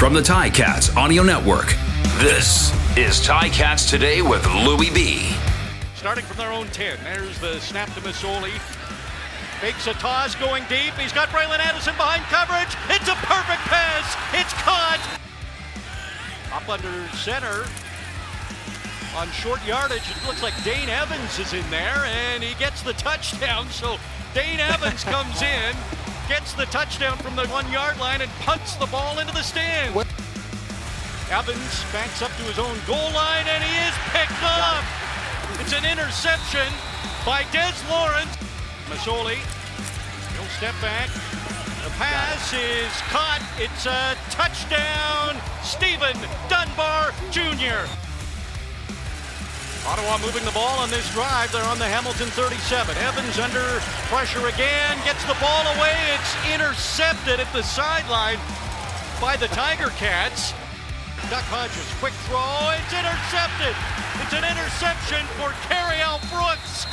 From the Ticats Audio Network, this is Ticats Today with Louie B. Starting from their own 10, there's the snap to Masoli. Fakes a toss going deep. He's got Braylon Addison behind coverage. It's a perfect pass. It's caught. Up under center. On short yardage, it looks like Dane Evans is in there, and he gets the touchdown. So Dane Evans comes in, gets the touchdown from the 1 yard line, and punts the ball into the stand. Evans backs up to his own goal line, and he is picked up. It's an interception by Des Lawrence. Masoli, he'll step back. The pass is caught. It's a touchdown. Stephen Dunbar Jr. Ottawa moving the ball on this drive. They're on the Hamilton 37. Evans under pressure again. Gets the ball away. It's intercepted at the sideline by the Tiger Cats. Duck Hodges, quick throw. It's intercepted. It's an interception for Carriel Brooks.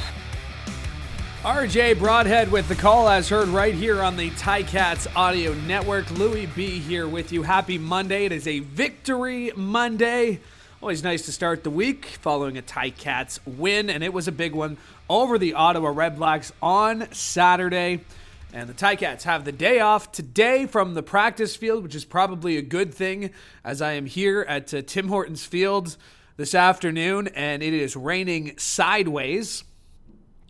RJ Broadhead with the call, as heard right here on the Ticats Audio Network. Louie B here with you. Happy Monday. It is a Victory Monday. Always nice to start the week following a Ticats win, and it was a big one over the Ottawa Redblacks on Saturday. And the Ticats have the day off today from the practice field, which is probably a good thing, as I am here at Tim Hortons Field this afternoon, and it is raining sideways.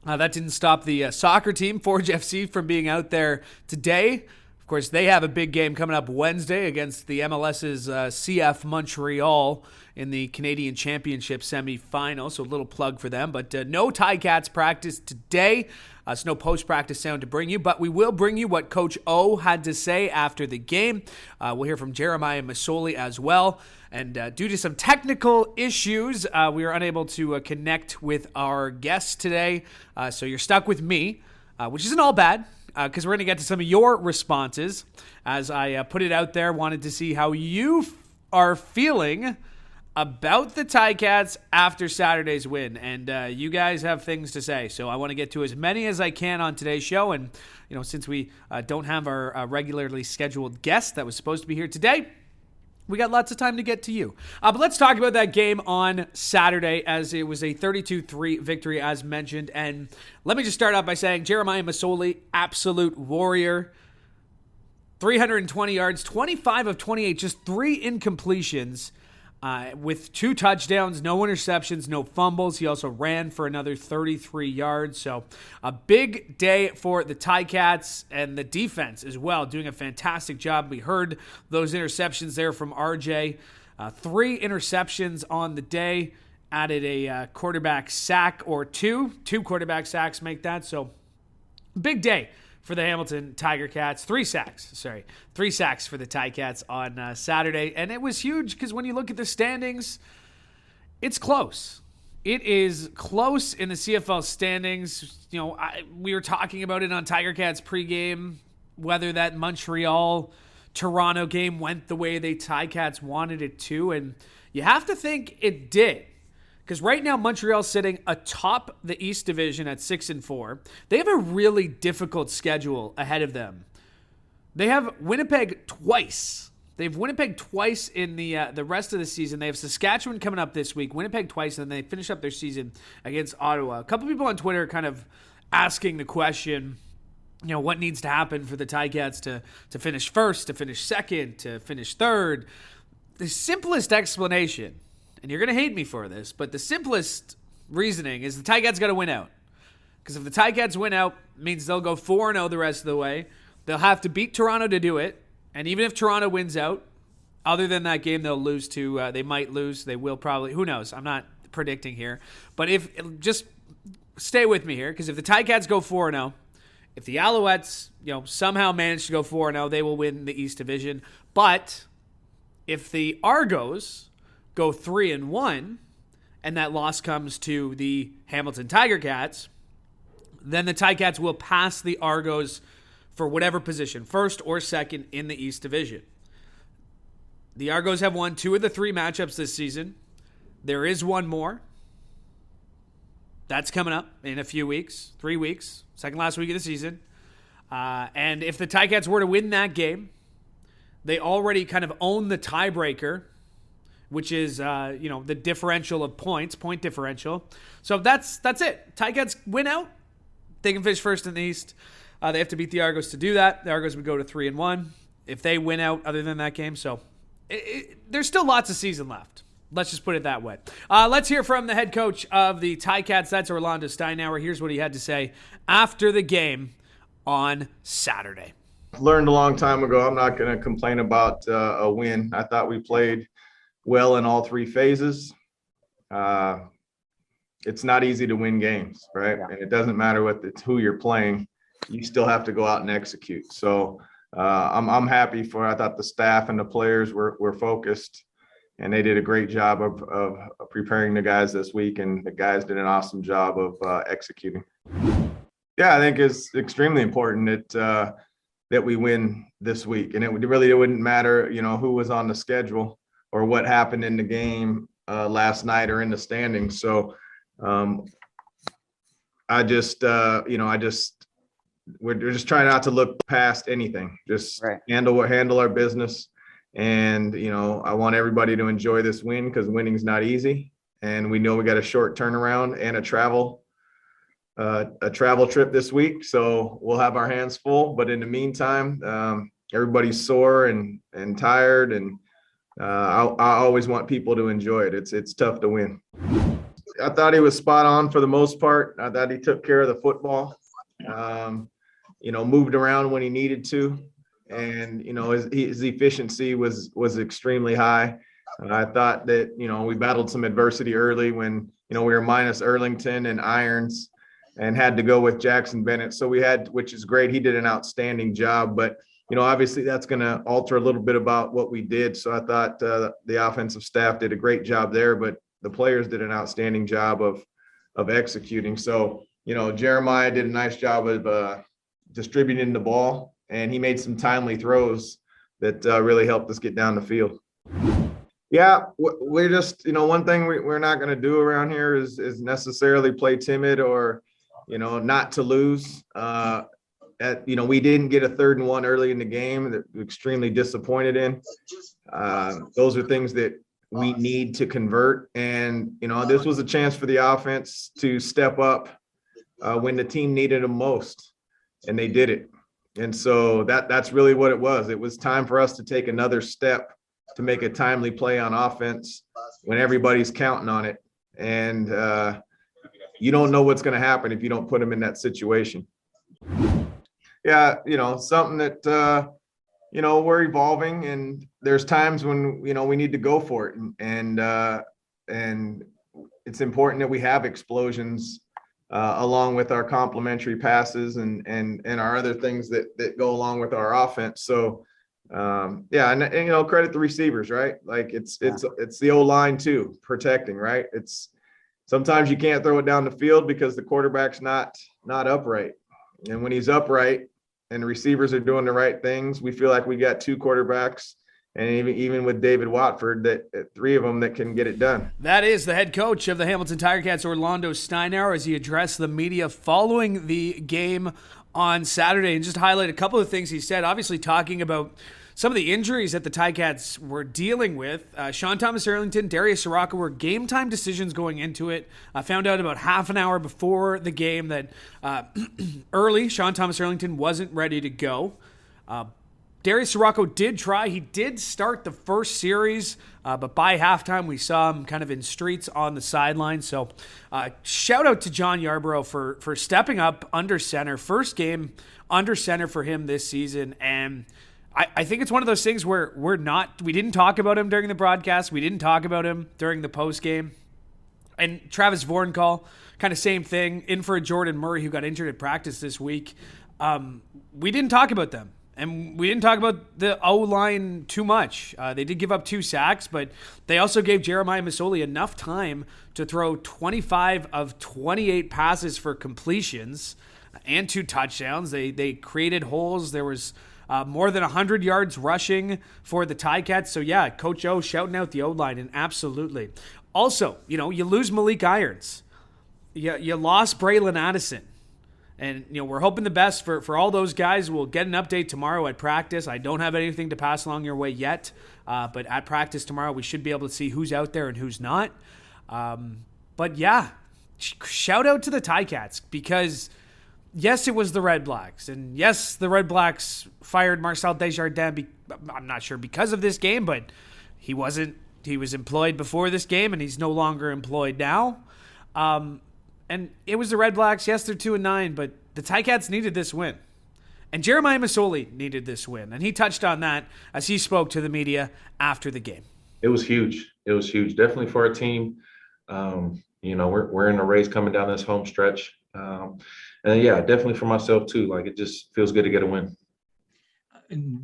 That didn't stop the soccer team, Forge FC, from being out there today. Of course, they have a big game coming up Wednesday against the MLS's CF Montreal in the Canadian Championship semifinal, so a little plug for them. But no Ticats practice today. So no post-practice sound to bring you, but we will bring you what Coach O had to say after the game. We'll hear from Jeremiah Masoli as well. And due to some technical issues, we were unable to connect with our guests today. So you're stuck with me, which isn't all bad, because we're going to get to some of your responses. As I put it out there, wanted to see how you are feeling about the Ticats after Saturday's win. And you guys have things to say. So I want to get to as many as I can on today's show. And, you know, since we don't have our regularly scheduled guest that was supposed to be here today, we got lots of time to get to you. But let's talk about that game on Saturday, as it was a 32-3 victory, as mentioned. And let me just start out by saying Jeremiah Masoli, absolute warrior. 320 yards, 25 of 28, just 3 incompletions. With 2 touchdowns, no interceptions, no fumbles. He also ran for another 33 yards. So a big day for the Ticats and the defense as well, doing a fantastic job. We heard those interceptions there from RJ. 3 interceptions on the day. Added a quarterback sack or 2. 2 quarterback sacks make that. So big day for the Hamilton Tiger Cats. 3 sacks for the Ticats on Saturday. And it was huge because when you look at the standings, it's close. It is close in the CFL standings. You know, we were talking about it on Tiger Cats pregame, whether that Montreal-Toronto game went the way the Ticats wanted it to. And you have to think it did. Because right now, Montreal's sitting atop the East Division at 6-4. They have a really difficult schedule ahead of them. They have Winnipeg twice. They have Winnipeg twice in the rest of the season. They have Saskatchewan coming up this week, Winnipeg twice, and then they finish up their season against Ottawa. A couple people on Twitter kind of asking the question, you know, what needs to happen for the Ticats to finish first, to finish second, to finish third. The simplest explanation, and you're going to hate me for this, but the simplest reasoning is the Ticats got to win out. Because if the Ticats win out, it means they'll go 4-0 the rest of the way. They'll have to beat Toronto to do it. And even if Toronto wins out, other than that game, they'll lose to, they might lose. They will probably, who knows? I'm not predicting here. But just stay with me here, because if the Ticats go 4-0, if the Alouettes, you know, somehow manage to go 4-0, they will win the East Division. But if the Argos go 3-1, and that loss comes to the Hamilton Tiger Cats, then the Ticats will pass the Argos for whatever position, first or second in the East Division. The Argos have won 2 of the 3 matchups this season. There is one more. That's coming up in a few weeks, 3 weeks, second last week of the season. And if the Ticats were to win that game, They already kind of own the tiebreaker, which is, the differential of points, point differential. So that's it. Ticats win out. They can finish first in the East. They have to beat the Argos to do that. The Argos would go to 3-1 if they win out other than that game. So there's still lots of season left. Let's just put it that way. Let's hear from the head coach of the Ticats. That's Orlando Steinauer. Here's what he had to say after the game on Saturday. Learned a long time ago, I'm not going to complain about a win. I thought we played well in all three phases. It's not easy to win games, right? Yeah. And it doesn't matter who you're playing. You still have to go out and execute. So I'm happy I thought the staff and the players were focused, and they did a great job of preparing the guys this week, and the guys did an awesome job of executing. Yeah, I think it's extremely important that we win this week, and it wouldn't matter, who was on the schedule or what happened in the game last night or in the standings. So we're just trying not to look past anything. Just handle our business. And, I want everybody to enjoy this win, because winning's not easy. And we know we got a short turnaround and a travel trip this week. So we'll have our hands full. But in the meantime, everybody's sore and tired. And I always want people to enjoy it. It's tough to win. I thought he was spot on for the most part. I thought he took care of the football, moved around when he needed to. And, his efficiency was extremely high. And I thought that, we battled some adversity early when, we were minus Erlington and Irons and had to go with Jackson Bennett. So which is great. He did an outstanding job, but, obviously that's going to alter a little bit about what we did. So I thought the offensive staff did a great job there, but the players did an outstanding job of executing. So, Jeremiah did a nice job of distributing the ball, and he made some timely throws that really helped us get down the field. Yeah, we're just, one thing we're not going to do around here is necessarily play timid or, not to lose. We didn't get a 3rd and 1 early in the game that we're extremely disappointed in. Those are things that we need to convert. And, this was a chance for the offense to step up when the team needed them most, and they did it. And so that's really what it was. It was time for us to take another step to make a timely play on offense when everybody's counting on it. And you don't know what's going to happen if you don't put them in that situation. Yeah, something that, we're evolving, and there's times when, we need to go for it. And it's important that we have explosions along with our complementary passes and our other things that go along with our offense. So, and credit the receivers, right? Like it's the O-line too, protecting, right? It's sometimes you can't throw it down the field because the quarterback's not upright. And when he's upright and the receivers are doing the right things, we feel like we got 2 quarterbacks, and even with David Watford, that 3 of them that can get it done. That is the head coach of the Hamilton Tiger-Cats, Orlando Steinauer, as he addressed the media following the game on Saturday. And just to highlight a couple of things he said, obviously talking about some of the injuries that the Ticats were dealing with. Sean Thomas Erlington, Darius Sirocco were game time decisions going into it. I found out about half an hour before the game that early Sean Thomas Erlington wasn't ready to go. Darius Sirocco did try. He did start the first series, but by halftime we saw him kind of in streets on the sideline. So shout out to John Yarborough for stepping up under center. First game under center for him this season. And I think it's one of those things where we didn't talk about him during the broadcast. We didn't talk about him during the post game. And Travis Vorncall, kind of same thing, in for Jordan Murray, who got injured at practice this week. We didn't talk about them. And we didn't talk about the O-line too much. They did give up 2 sacks, but they also gave Jeremiah Masoli enough time to throw 25 of 28 passes for completions and 2 touchdowns. They created holes. There was more than 100 yards rushing for the Ticats. So, yeah, Coach O shouting out the O-line, and absolutely. Also, you lose Malik Irons. You lost Braylon Addison. And, we're hoping the best for all those guys. We'll get an update tomorrow at practice. I don't have anything to pass along your way yet. But at practice tomorrow, we should be able to see who's out there and who's not. But yeah, shout out to the Ticats because, yes, it was the Redblacks. And yes, the Redblacks fired Marcel Desjardins. I'm not sure because of this game, but he was employed before this game and he's no longer employed now. And it was the Redblacks. Yes, they're 2-9, but the Ticats needed this win. And Jeremiah Masoli needed this win. And he touched on that as he spoke to the media after the game. It was huge. It was huge, definitely for our team. We're in a race coming down this home stretch. And yeah, definitely for myself too. Like, it just feels good to get a win.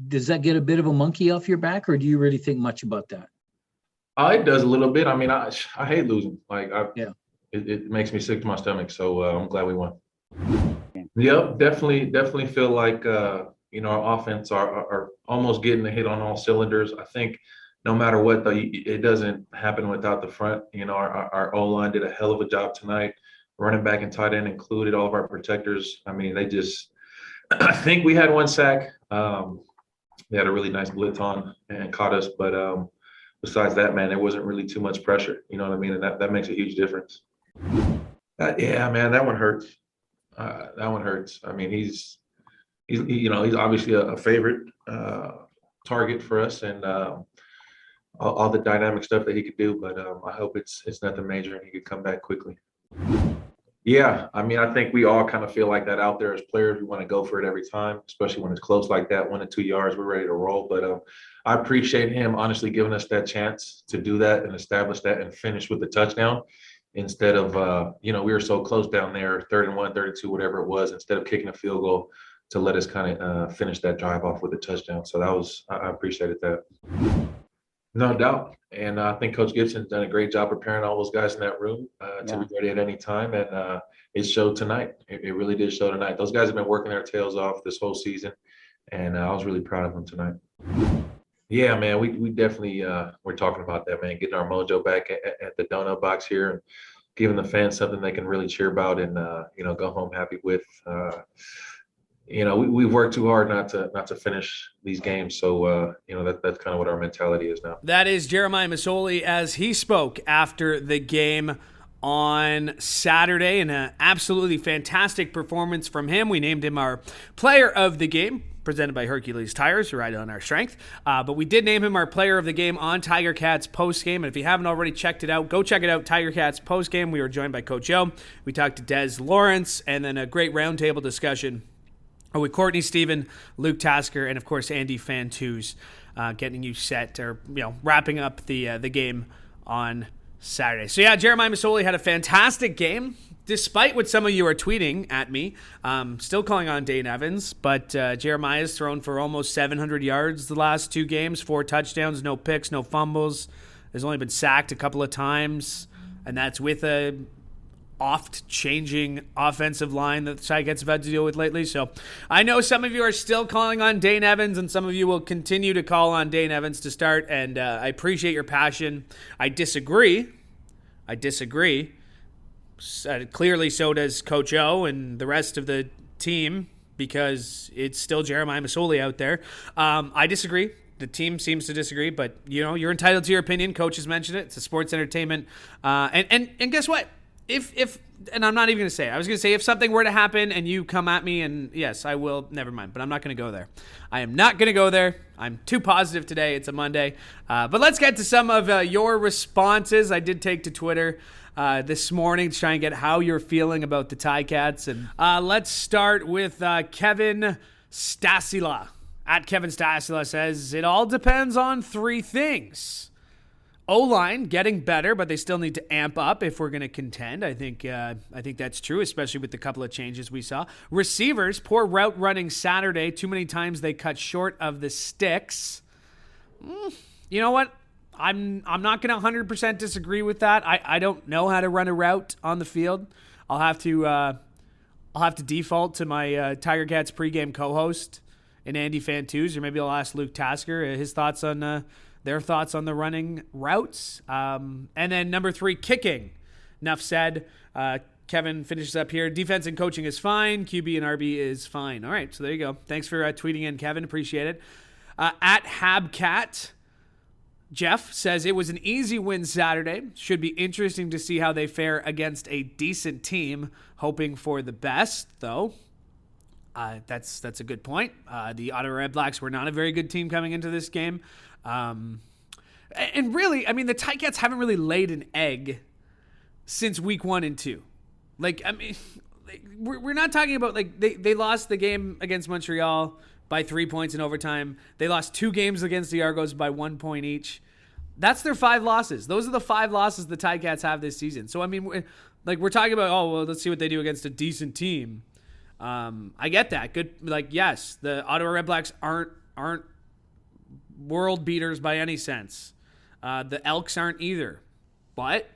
Does that get a bit of a monkey off your back, or do you really think much about that? It does a little bit. I mean, I hate losing. Yeah. It makes me sick to my stomach. So I'm glad we won. Yep, definitely feel like our offense are almost getting a hit on all cylinders. I think no matter what, though, it doesn't happen without the front. Our O-line did a hell of a job tonight. Running back and tight end included, all of our protectors. I mean, I think we had one sack. They had a really nice blitz on and caught us. But besides that, man, there wasn't really too much pressure. You know what I mean? And that makes a huge difference. Yeah, man, that one hurts. That one hurts. I mean, he's obviously a favorite target for us, and all the dynamic stuff that he could do. But I hope it's nothing major and he could come back quickly. Yeah, I mean, I think we all kind of feel like that out there as players. We want to go for it every time, especially when it's close like that, 1 to 2 yards. We're ready to roll. But I appreciate him honestly giving us that chance to do that and establish that and finish with the touchdown. Instead of, we were so close down there, 3rd and 1, 3rd and 2, whatever it was, instead of kicking a field goal to let us kind of finish that drive off with a touchdown. So I appreciated that. No doubt. And I think Coach Gibson's done a great job preparing all those guys in that room to be ready at any time. And it showed tonight. It really did show tonight. Those guys have been working their tails off this whole season. And I was really proud of them tonight. Yeah, man, we definitely we're talking about that, man, getting our mojo back at the donut box here and giving the fans something they can really cheer about and go home happy with. We've worked too hard not to finish these games, so that's kind of what our mentality is now. That is Jeremiah Masoli as he spoke after the game on Saturday, and an absolutely fantastic performance from him. We named him our player of the game, presented by Hercules Tires, right on our strength. But we did name him our player of the game on Tiger Cats postgame. And if you haven't already checked it out, go check it out, Tiger Cats postgame. We were joined by Coach O. We talked to Des Lawrence, and then a great roundtable discussion with Courtney Stephen, Luke Tasker, and of course Andy Fantuz, getting you set or wrapping up the game on Saturday. So yeah, Jeremiah Masoli had a fantastic game, despite what some of you are tweeting at me. Still calling on Dane Evans, but Jeremiah's thrown for almost 700 yards the last 2 games, 4 touchdowns, no picks, no fumbles. Has only been sacked a couple of times, and that's with a oft-changing offensive line that the Ticats have had to deal with lately. So I know some of you are still calling on Dane Evans, and some of you will continue to call on Dane Evans to start, and I appreciate your passion. I disagree. Clearly so does Coach O and the rest of the team, because it's still Jeremiah Masoli out there. I disagree. The team seems to disagree, but you're entitled to your opinion. Coach has mentioned it. It's a sports entertainment. And guess what? If I'm not even going to say it. I was going to say if something were to happen and you come at me, and yes, I will, never mind, but I'm not going to go there. I am not going to go there. I'm too positive today. It's a Monday. But let's get to some of your responses. I did take to Twitter this morning to try and get how you're feeling about the Ticats. And let's start with Kevin Stasila. At Kevin Stasila says, it all depends on 3 things. O-line getting better, but they still need to amp up if we're going to contend. I think that's true, especially with the couple of changes we saw. Receivers, poor route running Saturday. Too many times they cut short of the sticks. You know what? I'm not going to 100% disagree with that. I don't know how to run a route on the field. I'll have to default to my Tiger Cats pregame co-host and Andy Fantuz, or maybe I'll ask Luke Tasker his thoughts on their thoughts on the running routes. And then number 3, kicking. Enough said. Kevin finishes up here. Defense and coaching is fine. QB and RB is fine. All right, so there you go. Thanks for tweeting in, Kevin. Appreciate it. At Habcat, Jeff says it was an easy win Saturday. Should be interesting to see how they fare against a decent team. Hoping for the best, though. That's a good point. The Ottawa Redblacks were not a very good team coming into this game. And really, I mean, the Ticats haven't really laid an egg since week 1 and 2. Like, I mean, we're not talking about, like, they lost the game against Montreal by 3 points in overtime. They lost 2 games against the Argos by 1 point each. That's their 5 losses. Those are the 5 losses the Ticats have this season. So, I mean, we're talking about, oh, well, let's see what they do against a decent team. I get that. Good. Like, yes, the Ottawa Redblacks aren't world beaters by any sense. The Elks aren't either. But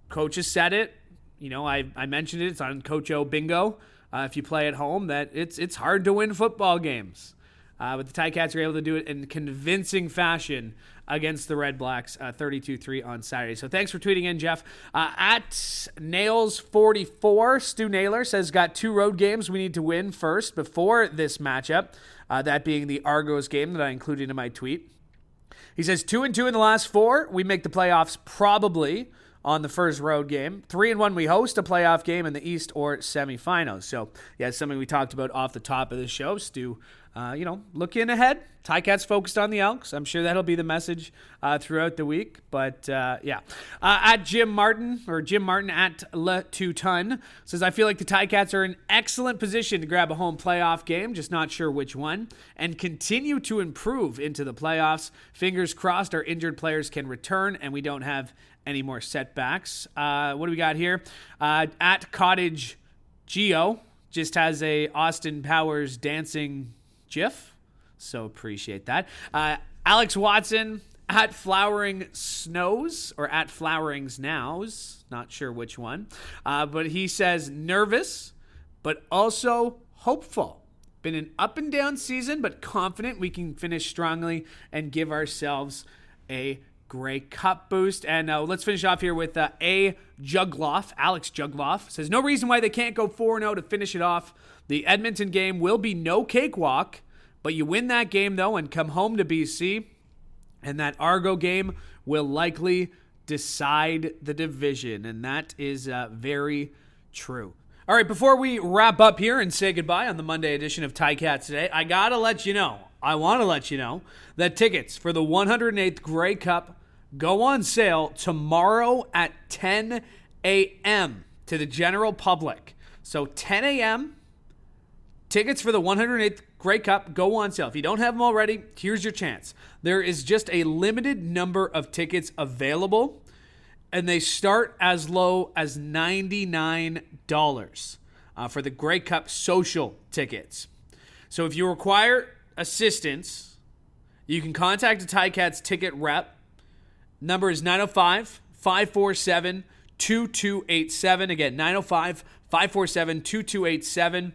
coaches said it. You know, I mentioned it. It's on Coach O Bingo. If you play at home, that it's hard to win football games. But the Ticats were able to do it in convincing fashion against the Redblacks, 32-3 on Saturday. So thanks for tweeting in, Jeff. At Nails44, Stu Naylor says, got 2 road games we need to win first before this matchup, that being the Argos game that I included in my tweet. He says 2-2 in the last 4. We make the playoffs probably on the first road game. 3-1, we host a playoff game in the East or semifinals. So, yeah, it's something we talked about off the top of the show. Stu, looking ahead. Ticats focused on the Elks. I'm sure that'll be the message throughout the week. But, at Jim Martin at Le Touton says, I feel like the Ticats are in excellent position to grab a home playoff game, just not sure which one, and continue to improve into the playoffs. Fingers crossed our injured players can return and we don't have any more setbacks. What do we got here? At Cottage Geo just has a Austin Powers dancing GIF, so appreciate that. Alex Watson at Flowering Snows, or at Flowerings Nows, not sure which one, but he says nervous, but also hopeful. Been an up and down season, but confident we can finish strongly and give ourselves a Grey Cup boost. And let's finish off here with Alex Jugloff says, no reason why they can't go 4-0 to finish it off. The Edmonton game will be no cakewalk, but you win that game, though, and come home to BC. And that Argo game will likely decide the division. And that is very true. All right, before we wrap up here and say goodbye on the Monday edition of Ticats Today, I want to let you know that tickets for the 108th Grey Cup go on sale tomorrow at 10 a.m. to the general public. So 10 a.m., tickets for the 108th Grey Cup go on sale. If you don't have them already, here's your chance. There is just a limited number of tickets available, and they start as low as $99 for the Grey Cup social tickets. So if you require assistance, you can contact a Ticats ticket rep. Number is 905-547-2287. Again, 905-547-2287.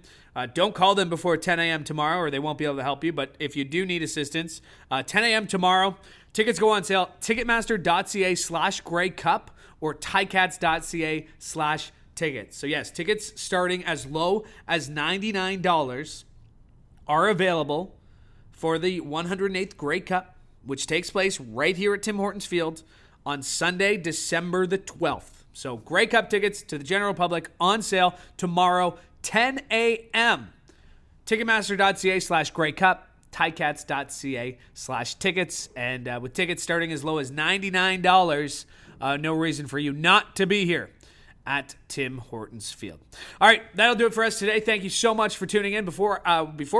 Don't call them before 10 a.m. tomorrow or they won't be able to help you. But if you do need assistance, 10 a.m. tomorrow, tickets go on sale. Ticketmaster.ca/Grey Cup or Ticats.ca/tickets. So yes, tickets starting as low as $99 are available for the 108th Grey Cup, which takes place right here at Tim Hortons Field on Sunday, December the 12th. So Grey Cup tickets to the general public on sale tomorrow, 10 a.m. Ticketmaster.ca/Grey Cup, Ticats.ca/tickets. And with tickets starting as low as $99, no reason for you not to be here at Tim Hortons Field. All right, that'll do it for us today. Thank you so much for tuning in. Before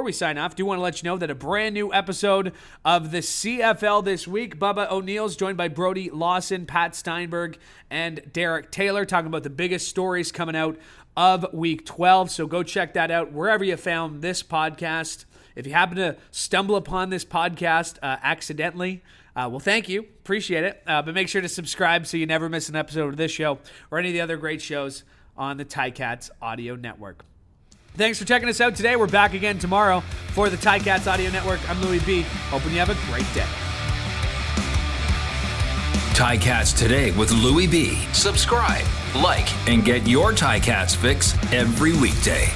we sign off, do want to let you know that a brand new episode of the CFL this week, Bubba O'Neill's joined by Brody Lawson, Pat Steinberg, and Derek Taylor, talking about the biggest stories coming out of Week 12. So go check that out wherever you found this podcast. If you happen to stumble upon this podcast accidentally, well, thank you. Appreciate it. But make sure to subscribe so you never miss an episode of this show or any of the other great shows on the Ticats Audio Network. Thanks for checking us out today. We're back again tomorrow for the Ticats Audio Network. I'm Louie B. Hoping you have a great day. Ticats Today with Louie B. Subscribe, like, and get your Ticats fix every weekday.